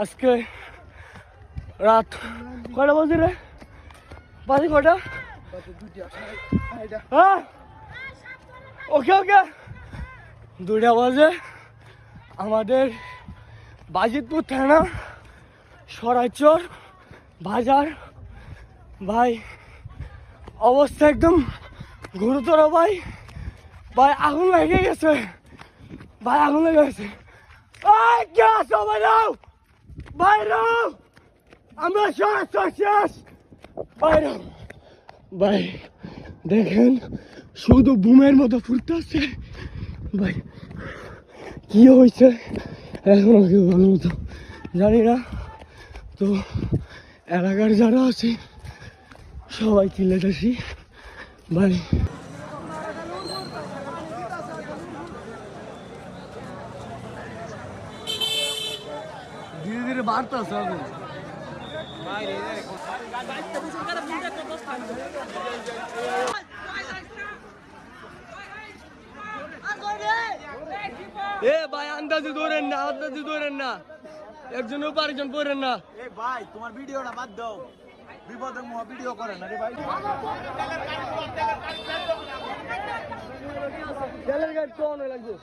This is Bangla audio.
আজকে রাত কয়টা বাজে রে? বাজে কয়টা? হ্যাঁ ওকে ওকে 2টা বাজে। আমাদের বাজিতপুর থানা সরাইচর বাজার ভাই অবস্থা একদম গুরুতর ভাই। ভাই আগুন লেগে গেছে, ভাই আগুন লেগে গেছে। বাইরাও বাইরাও, আমরা শেষ বাইরাও। ভাই দেখেন শুধু বুমের মতো ফুটতেছে ভাই, কি হয়েছে এখনো কেউ ভালো মতো জানি না। তো এলাকার যারা আছে সবাই চিল্লাতেছি ভাই। ধীরে ধীরে বাড়তেছে আগুন। এ ভাই আন্দাজে ধরেন না, আন্দাজে ধরেন না, একজন উপর একজন পড়েন না। এ ভাই তোমার ভিডিওটা বাদ দাও, বিপদের মুখ ভিডিও করে না রে ভাই। তেলের গাড়ি তো অনেক লাগবে।